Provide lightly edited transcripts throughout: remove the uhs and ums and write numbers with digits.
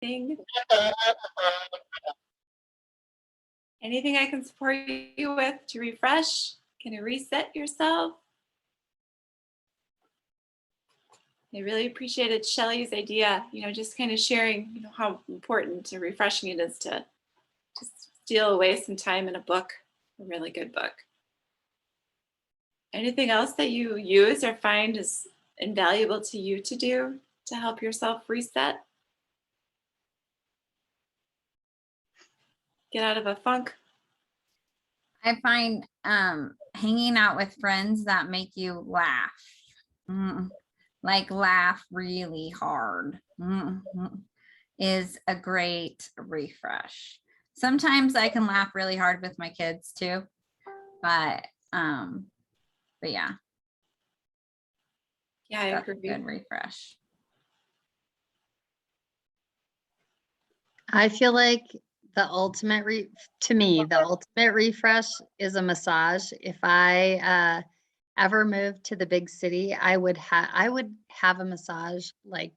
Anything? Anything I can support you with to refresh? Can you reset yourself? I really appreciated Shelley's idea, just kind of sharing, how important and refreshing it is to just steal away some time in a book, a really good book. Anything else that you use or find is invaluable to you to do to help yourself reset? Get out of a funk? I find hanging out with friends that make you laugh. Like laugh really hard is a great refresh. Sometimes I can laugh really hard with my kids too, but yeah. Yeah, I That's a agree. good refresh. I feel like the ultimate refresh is a massage. If I ever moved to the big city, I would have a massage like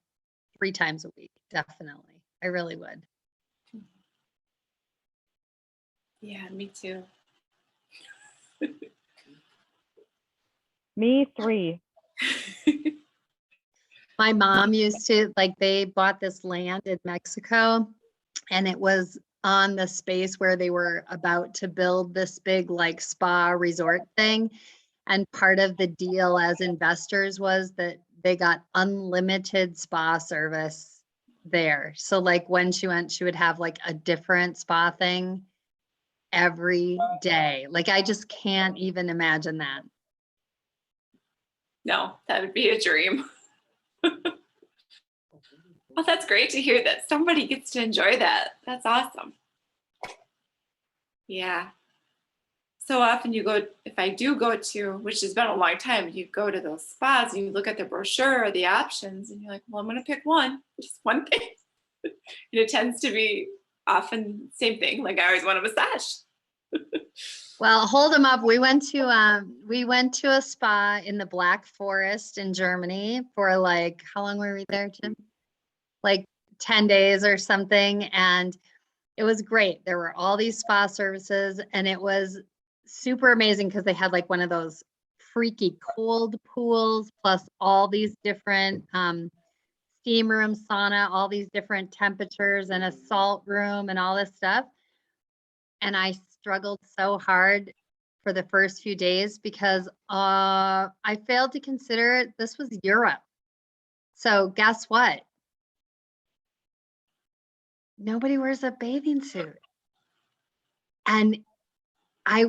3 times a week. Definitely. I really would. Yeah, me too. Me 3. My mom used to, they bought this land in Mexico, and it was on the space where they were about to build this big spa resort thing. And part of the deal as investors was that they got unlimited spa service there. So when she went, she would have a different spa thing every day. I just can't even imagine that. No, that would be a dream. Well, that's great to hear that somebody gets to enjoy that. That's awesome. Yeah. So often you go, if I do go to, which has been a long time, you go to those spas and you look at the brochure or the options and you're like, well, I'm going to pick one, just one thing. And it tends to be often same thing. I always want a massage. Well, hold them up. We went to a spa in the Black Forest in Germany for how long were we there, Jim? 10 days or something. And it was great. There were all these spa services, and it was super amazing because they had one of those freaky cold pools, plus all these different steam room, sauna, all these different temperatures, and a salt room and all this stuff. And I struggled so hard for the first few days because I failed to consider this was Europe. So guess what? Nobody wears a bathing suit. And they're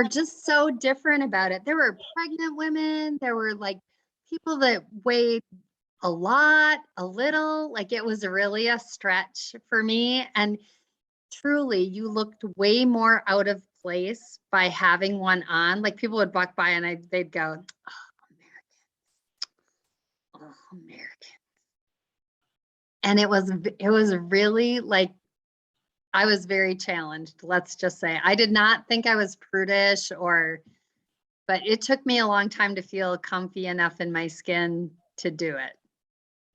just so different about it. There were pregnant women. There were people that weighed a lot, a little. It was really a stretch for me. And truly, you looked way more out of place by having one on. People would walk by and they'd go, oh, American. And it was really I was very challenged. Let's just say I did not think I was prudish but it took me a long time to feel comfy enough in my skin to do it.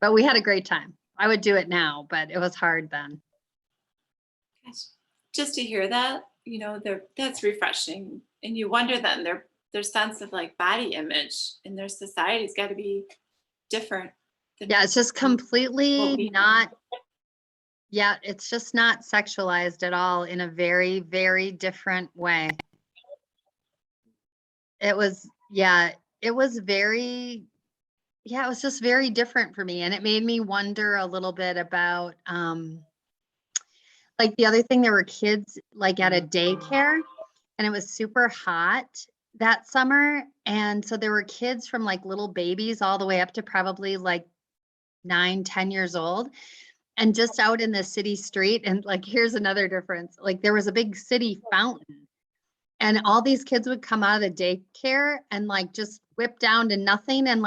But we had a great time. I would do it now, but it was hard then. Gosh, just to hear that, that's refreshing. And you wonder then their sense of body image in their society's got to be different. Yeah, it's just completely not. Yeah, it's just not sexualized at all in a very, very different way. It was just very different for me. And it made me wonder a little bit about, the other thing, there were kids at a daycare, and it was super hot that summer. And so there were kids from little babies all the way up to probably 9, 10 years old. And just out in the city street, and here's another difference. There was a big city fountain, and all these kids would come out of the daycare and just whip down to nothing and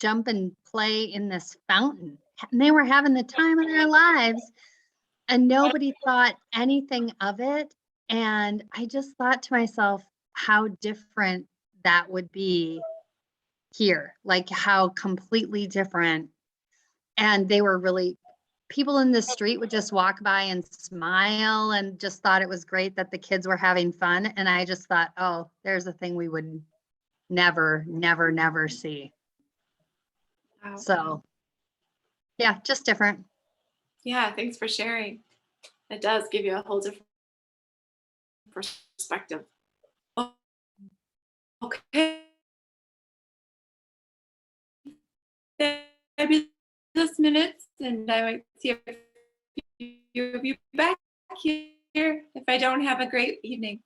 jump and play in this fountain. And they were having the time of their lives, and nobody thought anything of it. And I just thought to myself how different that would be here, how completely different And they were really, people in the street would just walk by and smile and just thought it was great that the kids were having fun. And I just thought, oh, there's a thing we would never, never, never see. Wow. So yeah, just different. Yeah, thanks for sharing. It does give you a whole different perspective. Oh, okay. Fabulous minutes, and I might see a few of you back here if I don't have a great evening.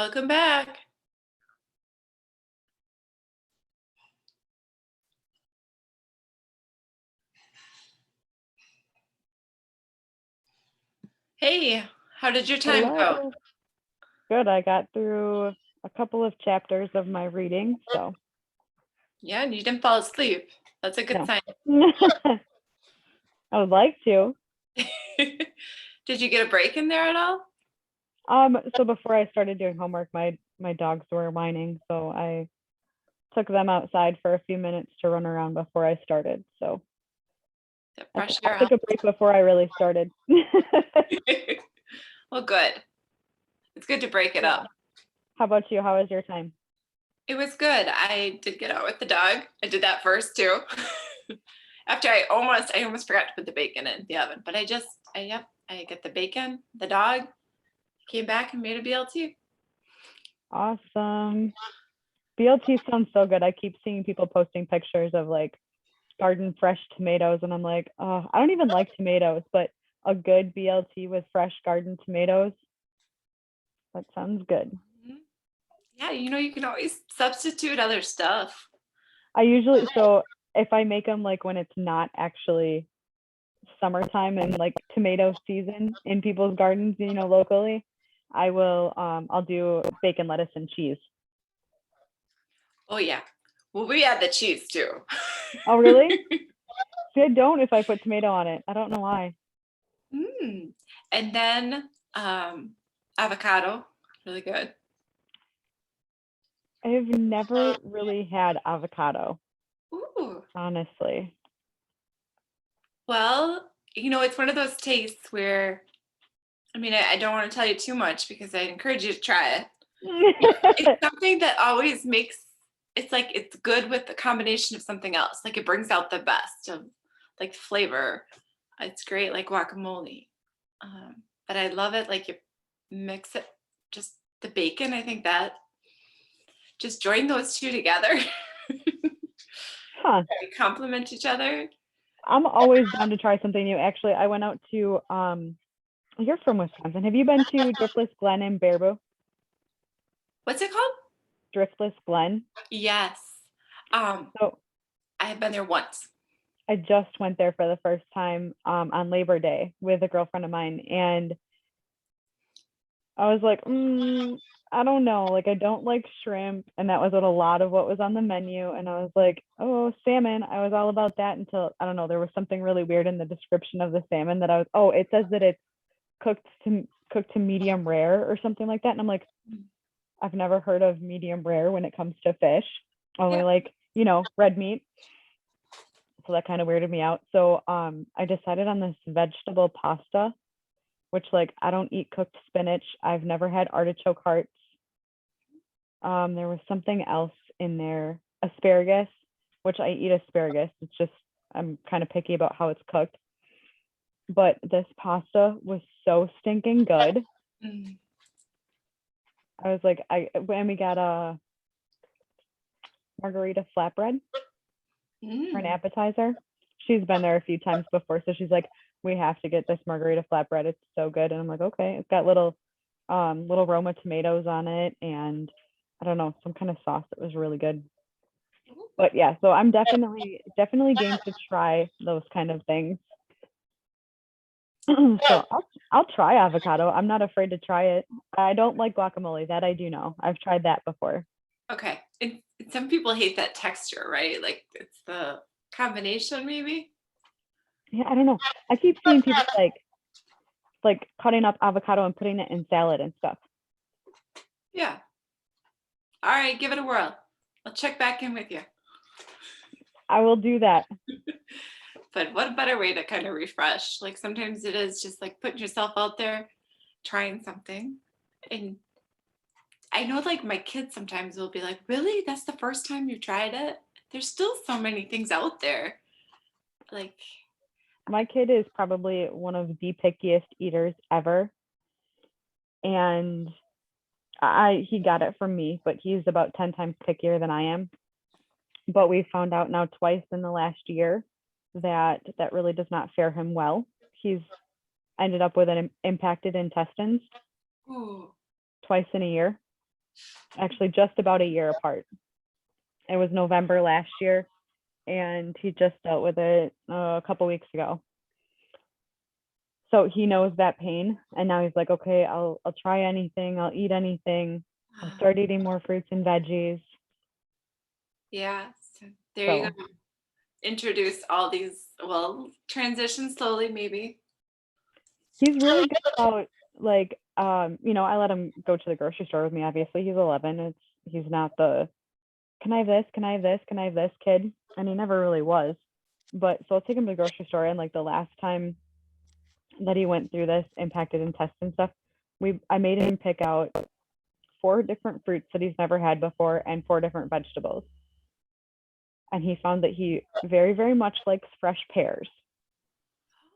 Welcome back. Hey, how did your time go? Hello. Good. I got through a couple of chapters of my reading, so Yeah, and you didn't fall asleep. That's a good no. sign. I would like to. Did you get a break in there at all? So before I started doing homework, my dogs were whining, so I took them outside for a few minutes to run around before I started. So The I, fresh I air took a break before I really started. Well, good. It's good to break it up. How about you? How was your time? It was good. I did get out with the dog. I did that first too. After I almost forgot to put the bacon in the oven, but I get the bacon, the dog, came back and made a BLT. Awesome. BLT sounds so good. I keep seeing people posting pictures of like garden fresh tomatoes, and I'm like, oh, I don't even like tomatoes, but a good BLT with fresh garden tomatoes, that sounds good. Yeah, you can always substitute other stuff. I usually, so if I make them like when it's not actually summertime and like tomato season in people's gardens, locally, I'll do bacon, lettuce, and cheese. Oh yeah. Well, we add the cheese too. Oh, really? See, I don't if I put tomato on it. I don't know why. And then avocado, really good. I've never really had avocado, Ooh. honestly. Well, it's one of those tastes where, I don't want to tell you too much because I'd encourage you to try it. It's something that always makes, it's like it's good with the combination of something else. Like it brings out the best of like flavor. It's great like guacamole. But I love it like you mix it, just the bacon. I think that just join those two together. Huh. They complement each other. I'm always down to try something new. Actually, I went out to you're from Wisconsin. Have you been to Driftless Glen in Baraboo? What's it called? Driftless Glen. Yes. So I have been there once. I just went there for the first time on Labor Day with a girlfriend of mine, and I was like, I don't know, like I don't like shrimp, and that was a lot of what was on the menu. And I was like, oh, salmon. I was all about that until I don't know, there was something really weird in the description of the salmon that it says that it's cooked to medium rare or something like that. And I'm like, I've never heard of medium rare when it comes to fish. Only like, red meat. So that kind of weirded me out. So I decided on this vegetable pasta, which like I don't eat cooked spinach. I've never had artichoke hearts. There was something else in there, asparagus, which I eat asparagus. It's just I'm kind of picky about how it's cooked. But this pasta was so stinking good. I was like, when we got a margarita flatbread for an appetizer. She's been there a few times before, so she's like, we have to get this margarita flatbread. It's so good. And I'm like, okay. It's got little Roma tomatoes on it, and I don't know, some kind of sauce that was really good. But yeah, so I'm definitely game to try those kind of things. So I'll try avocado. I'm not afraid to try it. I don't like guacamole. That I do know. I've tried that before. Okay. Some people hate that texture, right? Like it's the combination maybe. Yeah, I don't know. I keep seeing people like cutting up avocado and putting it in salad and stuff. Yeah. All right, give it a whirl. I'll check back in with you. I will do that. But what a better way to kind of refresh. Like sometimes it is just like putting yourself out there, trying something. And I know like my kids sometimes will be like, really? That's the first time you tried it? There's still so many things out there. Like my kid is probably one of the pickiest eaters ever. And he got it from me, but he's about 10 times pickier than I am. But we found out now twice in the last year that really does not fare him well. He's ended up with an impacted intestines. ooh. Twice in a year. actually just about a year apart. It was November last year, and he just dealt with it a couple weeks ago. So he knows that pain, and now he's like, okay, I'll try anything, I'll eat anything, I'll start eating more fruits and veggies. Yeah. So there you So go. Introduce all these, well, transition slowly, maybe. he's really good about like, I let him go to the grocery store with me. Obviously, he's 11. He's not the can I have this, can I have this, can I have this kid, and he never really was. But so I'll take him to the grocery store, and like the last time that he went through this impacted intestine stuff, I made him pick out 4 different fruits that he's never had before and 4 different vegetables. And he found that he very, very much likes fresh pears.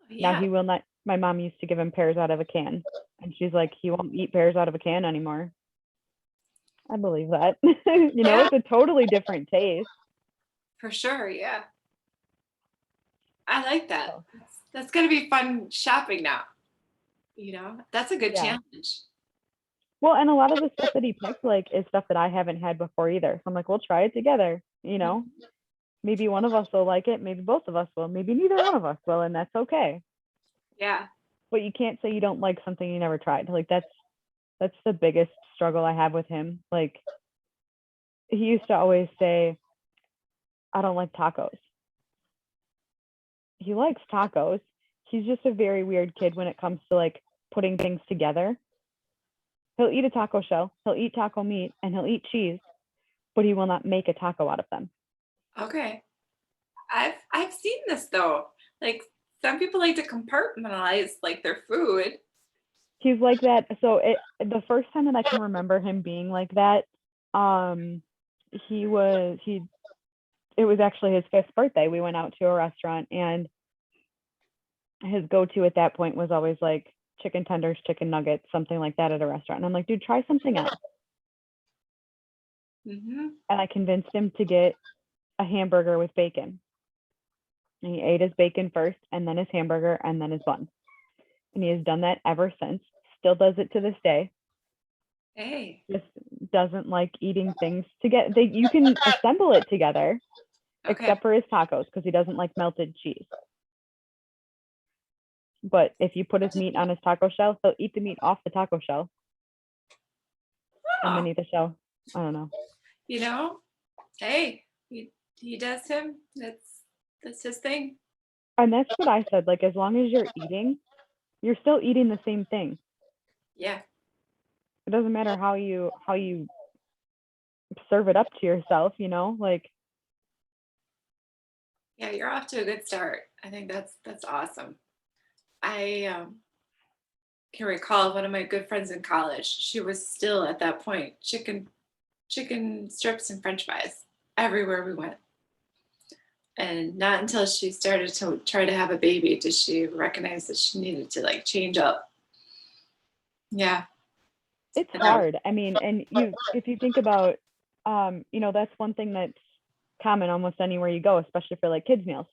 Now Yeah. he will not. My mom used to give him pears out of a can, and she's like, he won't eat pears out of a can anymore. I believe that. Yeah. It's a totally different taste. For sure. Yeah. I like that. So, That's going to be fun shopping now. That's a good yeah. challenge. Well, and a lot of the stuff that he picked like is stuff that I haven't had before either. So I'm like, we'll try it together. Maybe one of us will like it, maybe both of us will, maybe neither one of us will, and that's okay. Yeah. But you can't say you don't like something you never tried. Like that's the biggest struggle I have with him. Like he used to always say, I don't like tacos. He likes tacos. He's just a very weird kid when it comes to like putting things together. He'll eat a taco shell, he'll eat taco meat, and he'll eat cheese, but he will not make a taco out of them. Okay. I've seen this though. Like some people like to compartmentalize like their food. He's like that. So the first time that I can remember him being like that, it was actually his 5th birthday. We went out to a restaurant, and his go-to at that point was always like chicken tenders, chicken nuggets, something like that at a restaurant. And I'm like, dude, try something else. Mm-hmm. And I convinced him to get a hamburger with bacon. And he ate his bacon first, and then his hamburger, and then his bun. And he has done that ever since. Still does it to this day. Hey. Just doesn't like eating things together. You can assemble it together, Okay. except for his tacos, because he doesn't like melted cheese. But if you put his meat on his taco shell, he'll eat the meat off the taco shell and then Oh, eat the shell. I don't know. Hey, he does him. That's his thing. And that's what I said. Like, as long as you're eating, you're still eating the same thing. Yeah. It doesn't matter how you serve it up to yourself, like. Yeah, you're off to a good start. I think that's awesome. I can recall one of my good friends in college. She was still at that point chicken strips and French fries everywhere we went. And not until she started to try to have a baby did she recognize that she needed to like change up. Yeah. It's hard. I mean, and if you think about, that's one thing that's common almost anywhere you go, especially for like kids meals.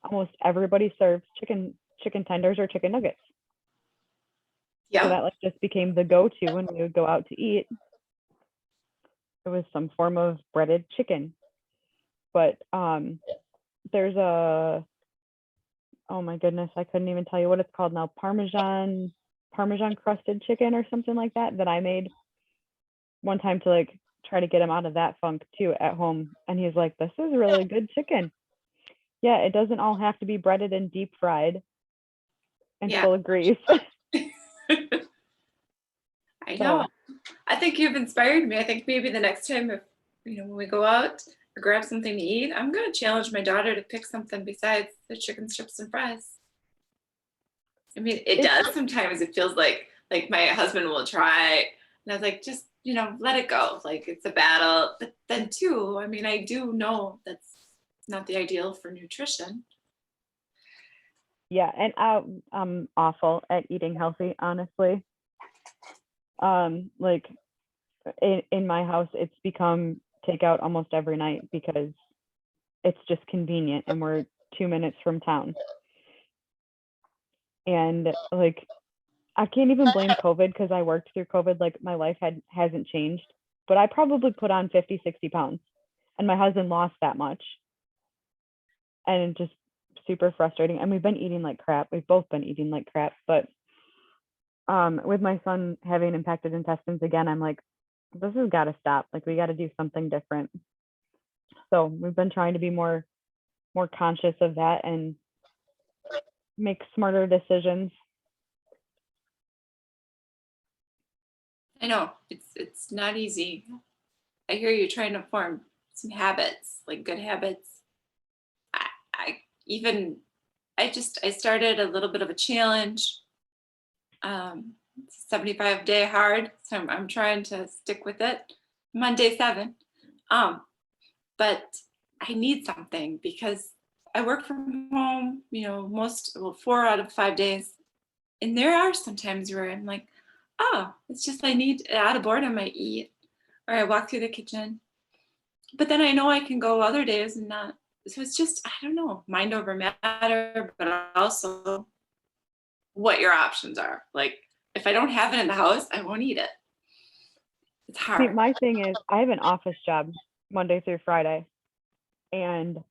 Almost everybody serves chicken tenders or chicken nuggets. Yeah. So that like just became the go-to when we would go out to eat. It was some form of breaded chicken. But there's oh my goodness, I couldn't even tell you what it's called now. Parmesan crusted chicken or something like that I made one time to like try to get him out of that funk too at home. And he's like, this is really good chicken. Yeah, it doesn't all have to be breaded and deep fried and full of grease. I know. I think you've inspired me. I think maybe the next time if when we go out or grab something to eat, I'm gonna challenge my daughter to pick something besides the chicken strips and fries. I mean, it does sometimes. It feels like my husband will try, and I was like, just let it go. Like it's a battle. But then too, I mean, I do know that's not the ideal for nutrition. Yeah, and I'm awful at eating healthy, honestly. Like in my house, it's become takeout almost every night because it's just convenient, and we're 2 minutes from town. And like, I can't even blame COVID because I worked through COVID. Like my life hasn't changed, but I probably put on 50, 60 pounds, and my husband lost that much. And it just super frustrating. And we've been eating like crap. We've both been eating like crap, but with my son having impacted intestines again, I'm like, this has got to stop. Like, we got to do something different. So we've been trying to be more conscious of that and make smarter decisions. I know it's not easy. I hear you trying to form some habits, like good habits. I even I started a little bit of a challenge. 75-day hard, so I'm trying to stick with it. I'm on day 7. But I need something because I work from home, 4 out of 5 days. And there are some times where I'm like, oh, it's just I need out of boredom, I eat or I walk through the kitchen. But then I know I can go other days and not. So it's just, I don't know, mind over matter, but also what your options are. Like, if I don't have it in the house, I won't eat it. It's See, hard. my thing is, I have an office job Monday through Friday, and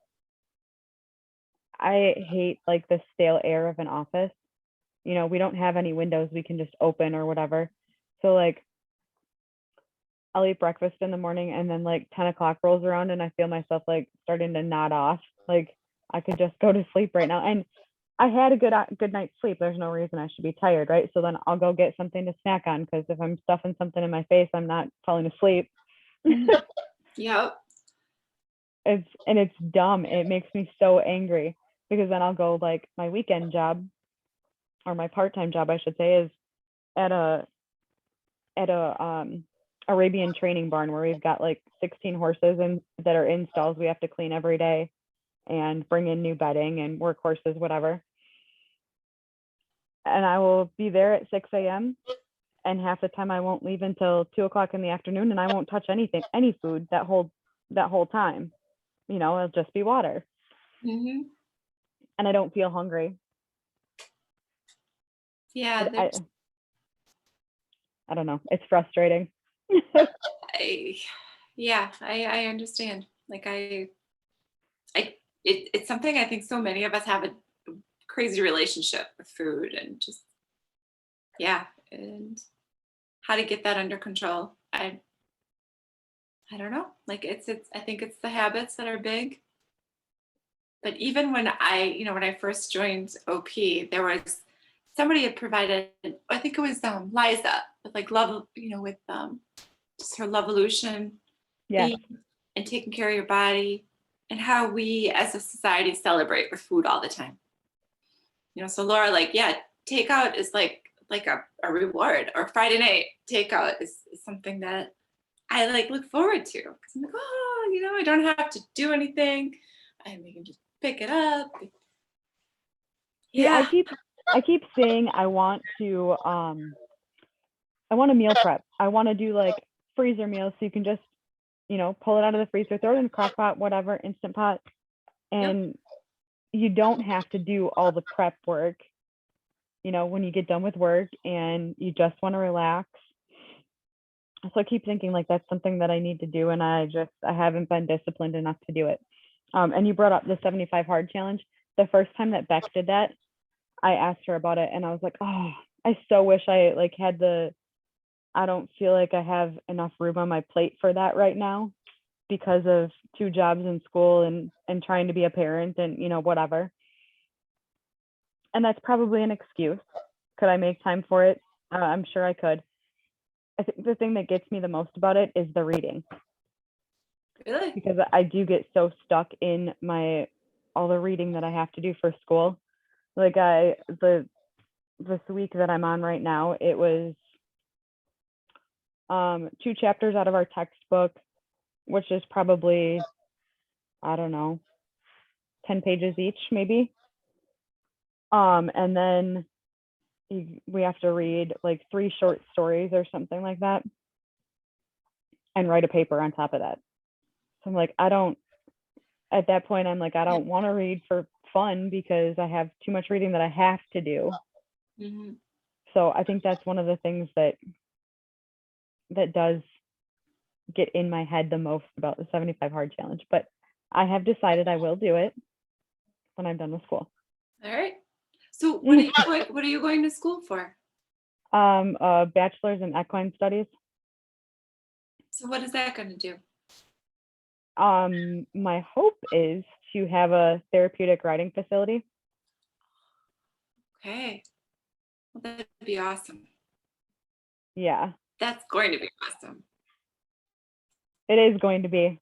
I hate like the stale air of an office. We don't have any windows we can just open or whatever. So like, I'll eat breakfast in the morning, and then like 10 o'clock rolls around and I feel myself like starting to nod off. Like, I could just go to sleep right now. And I had a good night's sleep. There's no reason I should be tired, right? So then I'll go get something to snack on, because if I'm stuffing something in my face, I'm not falling asleep. Yep. It's dumb. It makes me so angry, because then I'll go, like, my weekend job, or my part-time job, I should say, is at a Arabian training barn where we've got like 16 horses and that are in stalls we have to clean every day and bring in new bedding and work horses, whatever. And I will be there at 6 a.m. and half the time I won't leave until 2 o'clock in the afternoon, and I won't touch any food that whole time. It'll just be water. Mm-hmm. And I don't feel hungry. Yeah. I don't know. It's frustrating. I understand. Like it's something I think so many of us have a crazy relationship with food, and just, and how to get that under control. I don't know. Like I think it's the habits that are big. But even when I first joined OP, there was somebody had provided, I think it was Liza, with like love, with just her Lovolution, Yes. and taking care of your body, and how we as a society celebrate with food all the time. So Laura, like, takeout is like a reward, or Friday night takeout is something that I like look forward to, because I'm like, I don't have to do anything. We can just pick it up. Yeah. I keep saying I want to meal prep. I want to do like freezer meals, so you can just, pull it out of the freezer, throw it in a crock pot, whatever, Instant Pot. And you don't have to do all the prep work, when you get done with work and you just want to relax. So I keep thinking like that's something that I need to do, and I haven't been disciplined enough to do it. And you brought up the 75 hard challenge. The first time that Beck did that, I asked her about it, and I was like, oh, I so wish I like had I don't feel like I have enough room on my plate for that right now, because of 2 jobs in school and trying to be a parent and, whatever. And that's probably an excuse. Could I make time for it? I'm sure I could. I think the thing that gets me the most about it is the reading, Really? because I do get so stuck in all the reading that I have to do for school. Like this week that I'm on right now, it was 2 chapters out of our textbook, which is probably, I don't know, 10 pages each, maybe. And then we have to read like 3 short stories or something like that, and write a paper on top of that. So I'm like, at that point, I'm like, I don't want to read for fun, because I have too much reading that I have to do. Mm-hmm. So I think that's one of the things that does get in my head the most about the 75 hard challenge, but I have decided I will do it when I'm done with school. All right. So what are you going to school for? A bachelor's in equine studies. So what is that going to do? My hope is to have a therapeutic riding facility. Okay. Well, that'd be awesome. Yeah, That's going to be awesome. it is going to be.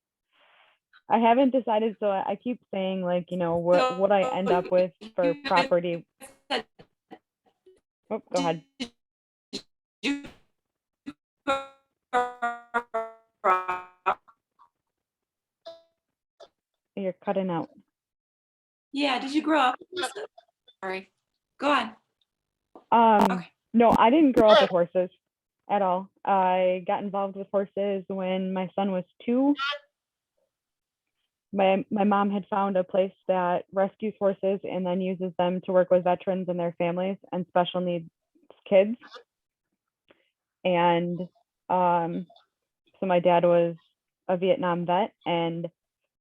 I haven't decided, so I keep saying like, you know, what I end up with for property. Oh, go ahead. You're cutting out. Yeah, did you grow up? Sorry. Go on. Okay. No, I didn't grow up with horses at all. I got involved with horses when my son was 2. My mom had found a place that rescues horses and then uses them to work with veterans and their families and special needs kids. And so my dad was a Vietnam vet, and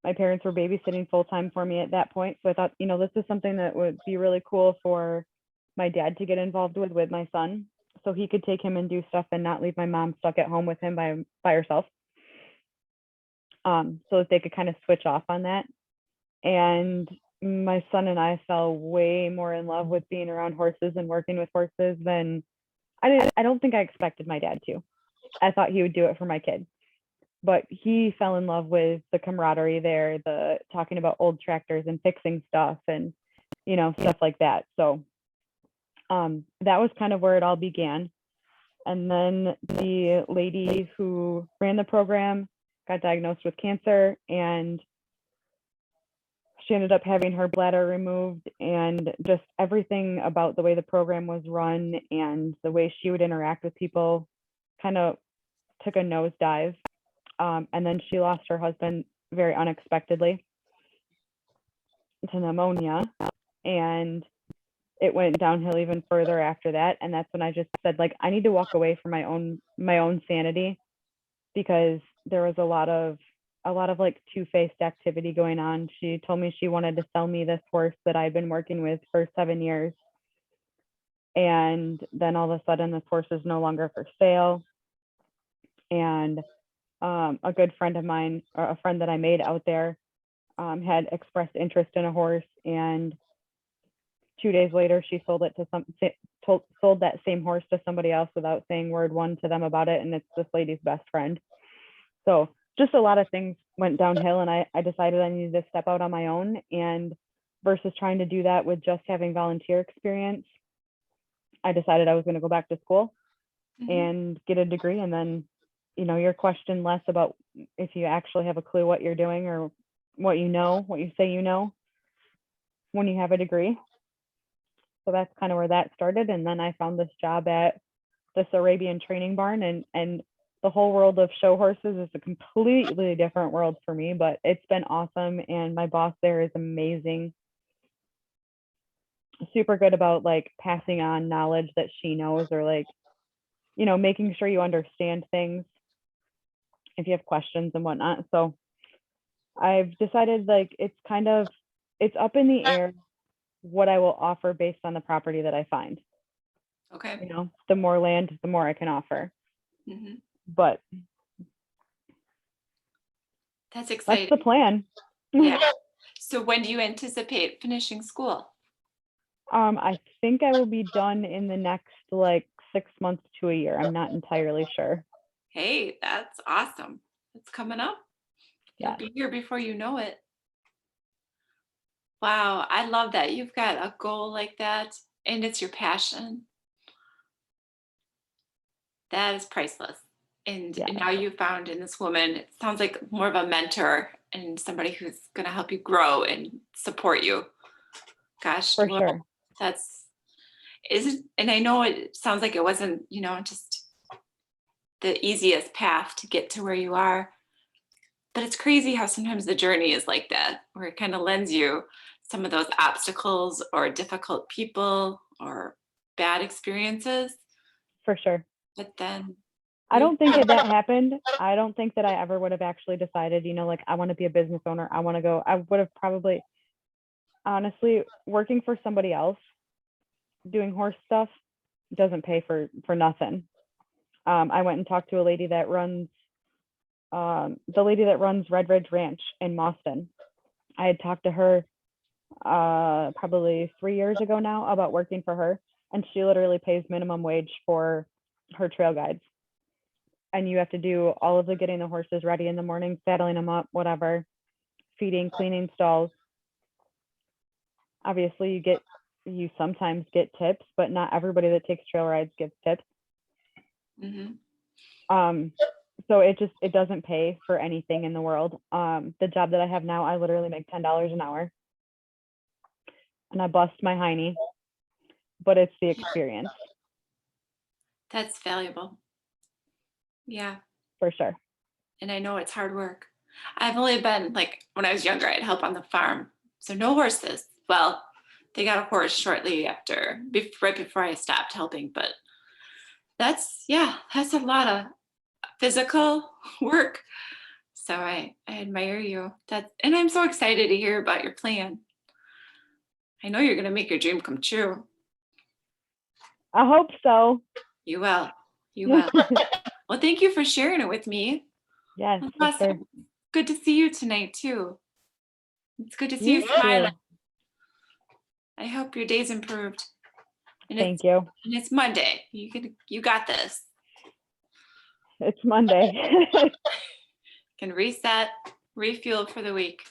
my parents were babysitting full time for me at that point. So I thought, you know, this is something that would be really cool for my dad to get involved with my son, so he could take him and do stuff and not leave my mom stuck at home with him by herself. So that they could kind of switch off on that. And my son and I fell way more in love with being around horses and working with horses than I don't think I expected my dad to. I thought he would do it for my kid, but he fell in love with the camaraderie there, the talking about old tractors and fixing stuff and, you know, stuff like that. So that was kind of where it all began. And then the lady who ran the program got diagnosed with cancer, and she ended up having her bladder removed, and just everything about the way the program was run and the way she would interact with people kind of took a nosedive. And then she lost her husband very unexpectedly to pneumonia, and it went downhill even further after that. And that's when I just said, like, I need to walk away from my own sanity, because there was a lot of like two-faced activity going on. She told me she wanted to sell me this horse that I'd been working with for 7 years. And then all of a sudden this horse is no longer for sale. And a good friend of mine, or a friend that I made out there, had expressed interest in a horse, and 2 days later she sold it to sold that same horse to somebody else without saying word one to them about it. And it's this lady's best friend. So just a lot of things went downhill, and I decided I needed to step out on my own, and versus trying to do that with just having volunteer experience, I decided I was going to go back to school and get a degree. And then, you know, you're questioned less about if you actually have a clue what you're doing or what you say you know, when you have a degree. So that's kind of where that started. And then I found this job at this Arabian training barn, and the whole world of show horses is a completely different world for me, but it's been awesome. And my boss there is amazing. Super good about like passing on knowledge that she knows, or like, you know, making sure you understand things if you have questions and whatnot. So I've decided, like, it's up in the air what I will offer based on the property that I find. Okay. You know, the more land, the more I can offer. Mm-hmm. But That's exciting. that's the plan. Yeah. So when do you anticipate finishing school? I think I will be done in the next like 6 months to a year. I'm not entirely sure. Hey, that's awesome. It's coming up. You'll Yeah. be here before you know it. Wow, I love that. You've got a goal like that, and it's your passion. That is priceless. And Yeah. now you found in this woman, it sounds like more of a mentor and somebody who's going to help you grow and support you. Gosh, For well, sure. that's isn't, and I know it sounds like it wasn't, you know, just the easiest path to get to where you are, but it's crazy how sometimes the journey is like that, where it kind of lends you some of those obstacles or difficult people or bad experiences. For sure. But then I don't think that happened. I don't think that I ever would have actually decided, like I want to be a business owner. I want to go. I would have probably, honestly, working for somebody else, doing horse stuff doesn't pay for nothing. I went and talked to a lady that runs, the lady that runs Red Ridge Ranch in Mauston. I had talked to her probably 3 years ago now about working for her, and she literally pays minimum wage for her trail guides. And you have to do all of the getting the horses ready in the morning, saddling them up, whatever, feeding, cleaning stalls. Obviously, you sometimes get tips, but not everybody that takes trail rides gets tips. So it doesn't pay for anything in the world. The job that I have now, I literally make $10 an hour, and I bust my hiney, but it's the experience That's valuable. Yeah. for sure. And I know it's hard work. I've only been like, when I was younger, I'd help on the farm. So no horses. Well, they got a horse shortly after, right before I stopped helping. But that's a lot of physical work. So I admire you. And I'm so excited to hear about your plan. I know you're going to make your dream come true. I hope so. You will. You will. Well, thank you for sharing it with me. Yes, That's for awesome. sure. Good to see you tonight too. It's good to see you You smiling. too. I hope your day's improved. And Thank you. it's Monday. You got this. It's Monday. Can reset, refuel for the week.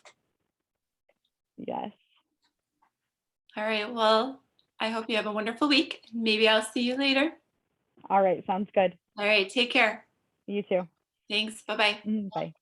Yes. All right. Well, I hope you have a wonderful week. Maybe I'll see you later. All right. Sounds good. All right. Take care. You too. Thanks. Bye-bye. Bye.